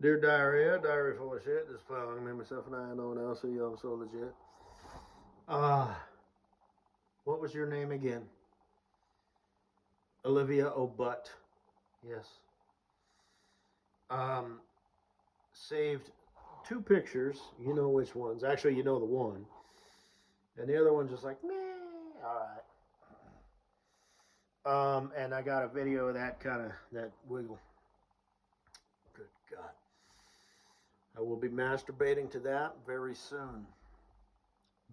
Dear diarrhea, diarrhea full of shit. This following me, myself, and I, no one else. So you, I'm so legit. What was your name again? Olivia O'Butt. Yes. Um, saved two pictures. You know which ones. Actually, you know the one. And the other one just like, meh. All right. And I got a video of that kind of that wiggle. Good God. I will be masturbating to that very soon.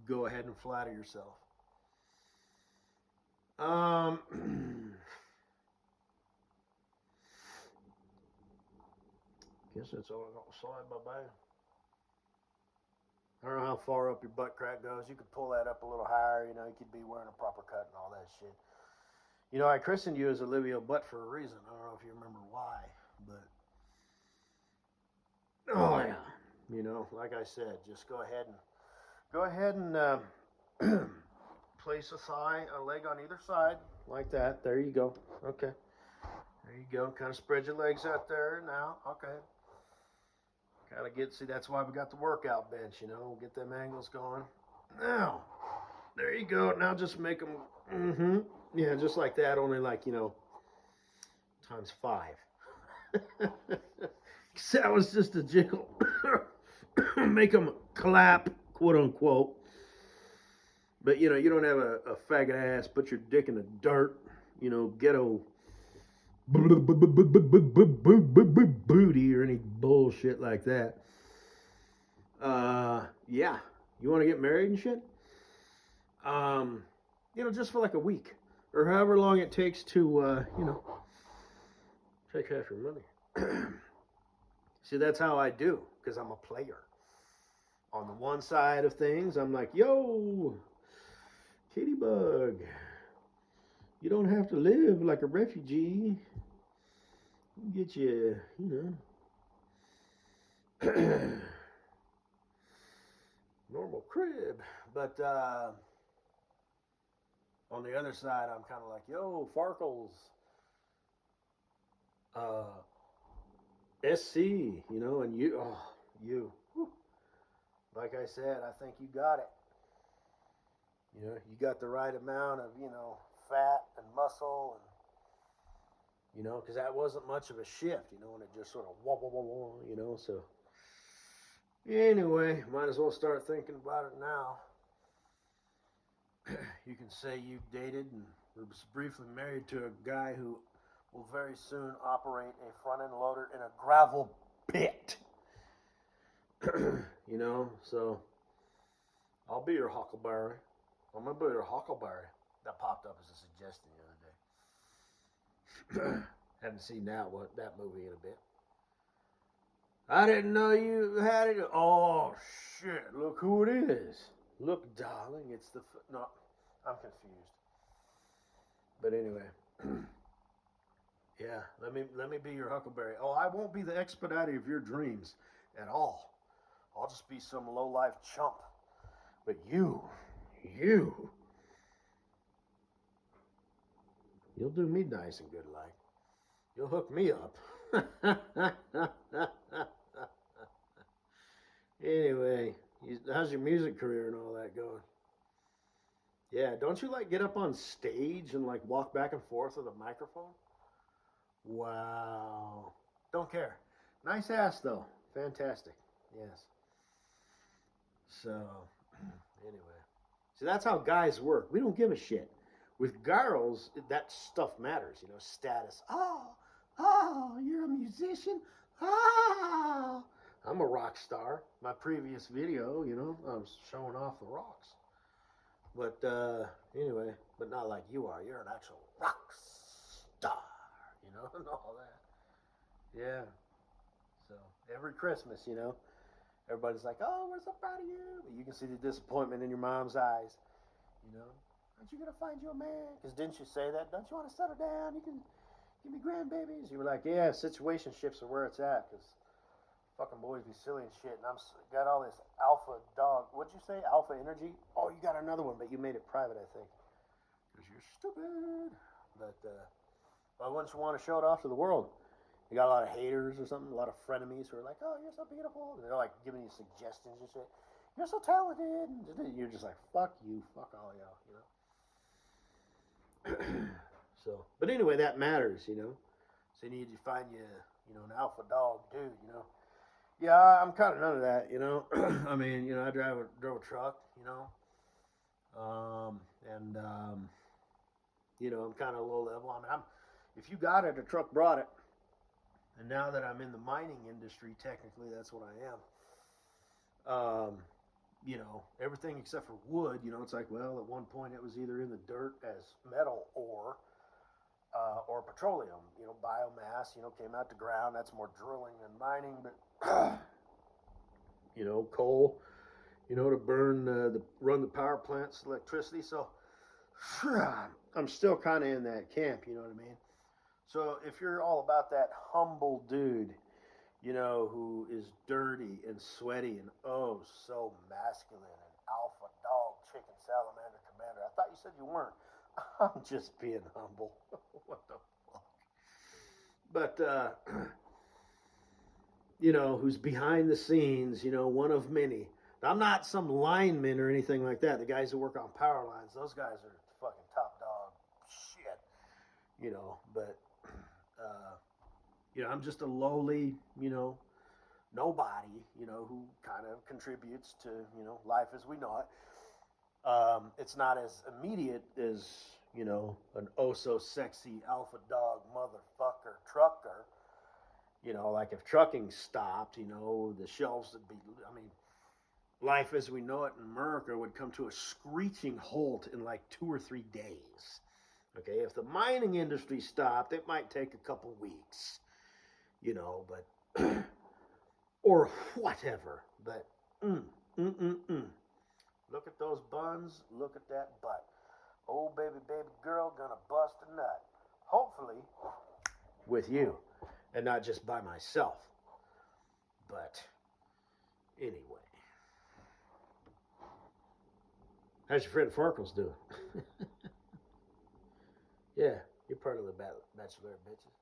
Go ahead and flatter yourself. Guess that's all I got to say, bye. I don't know how far up your butt crack goes. You could pull that up a little higher. You know, you could be wearing a proper cut and all that shit. You know, I christened you as Olivia Butt for a reason. I don't know if you remember why, but oh yeah, you know, like I said, just go ahead and place a leg on either side like that. There you go. Okay, there you go. Kind of spread your legs out there now. Okay. Kind of see, that's why we got the workout bench, you know, get them angles going. Now, there you go. Now just make them, yeah, just like that, only like, you know, times five. That was just a jiggle. Make them clap, quote unquote. But, you know, you don't have a faggot ass, put your dick in the dirt, you know, ghetto booty or any bullshit like that. Yeah, you want to get married and shit? Um, you know, just for like a week or however long it takes to, you know, take half your money. See, that's how I do because I'm a player. On the one side of things, I'm like, yo, Kitty Bug, you don't have to live like a refugee. Get you, you know, normal crib. But on the other side, I'm kind of like, yo, Farkles, uh, SC, you know, and you, oh, you. Like I said, I think you got it. You know, you got the right amount of, you know, fat and muscle and, you know, because that wasn't much of a shift, you know, and it just sort of wah, wah, wah, wah, you know, so. Anyway, might as well start thinking about it now. You can say you dated and was briefly married to a guy who will very soon operate a front end loader in a gravel pit. You know, so I'll be your huckleberry. I'm gonna be your huckleberry. That popped up as a suggestion the other day. Haven't seen that movie in a bit. I didn't know you had it. Oh shit! Look who it is. Look, darling, it's the no. I'm confused. But anyway, yeah. Let me be your huckleberry. Oh, I won't be the expediter of your dreams at all. I'll just be some low life chump. But you, you'll do me nice and good like. You'll hook me up. Anyway, how's your music career and all that going? Yeah, don't you like get up on stage and like walk back and forth with a microphone? Wow. Don't care. Nice ass though. Fantastic. Yes. So, anyway. See, that's how guys work. We don't give a shit. With girls, that stuff matters, you know, status. Oh, you're a musician? Oh, I'm a rock star. My previous video, you know, I was showing off the rocks. But anyway, but not like you are. You're an actual rock star, you know, and all that. Yeah. So every Christmas, you know, everybody's like, "Oh, we're so proud of you." But you can see the disappointment in your mom's eyes. You know, aren't you gonna find you a man? Because didn't you say that? Don't you want to settle down? You can give me grandbabies. You were like, "Yeah, situation shifts are where it's at." Because fucking boys be silly and shit. And got all this alpha dog. What'd you say? Alpha energy? Oh, you got another one, but you made it private, I think. Because you're stupid. But why wouldn't you want to show it off to the world? You got a lot of haters or something, a lot of frenemies who are like, "Oh, you're so beautiful." And they're like giving you suggestions and shit. You're so talented. And you're just like, "Fuck you, fuck all y'all," So, but anyway, that matters, So you need to find an alpha dog dude, Yeah, I'm kind of none of that, I mean, I drove a truck, and I'm kind of low level. I mean, if you got it, a truck brought it. And now that I'm in the mining industry, technically that's what I am. Everything except for wood, it's like, well, at one point it was either in the dirt as metal or petroleum, biomass, came out the ground. That's more drilling than mining, but coal, to burn run the power plants, electricity. So I'm still kind of in that camp, you know what I mean? So if you're all about that humble dude, who is dirty and sweaty and oh so masculine and alpha dog chicken salamander commander, I thought you said you weren't. I'm just being humble. What the fuck? But who's behind the scenes, one of many. I'm not some lineman or anything like that. The guys who work on power lines, those guys are fucking top dog shit. But I'm just a lowly, nobody, who kind of contributes to, life as we know it. It's not as immediate as, an oh so sexy alpha dog motherfucker trucker. Like if trucking stopped, the shelves would be, I mean, life as we know it in America would come to a screeching halt in like 2 or 3 days. Okay, if the mining industry stopped, it might take a couple weeks, but, or whatever, but, Look at those buns, look at that butt. Oh, baby girl, gonna bust a nut. Hopefully, with you, and not just by myself. But, anyway. How's your friend Farklez doing? Yeah, you're part of the bachelor, bitches.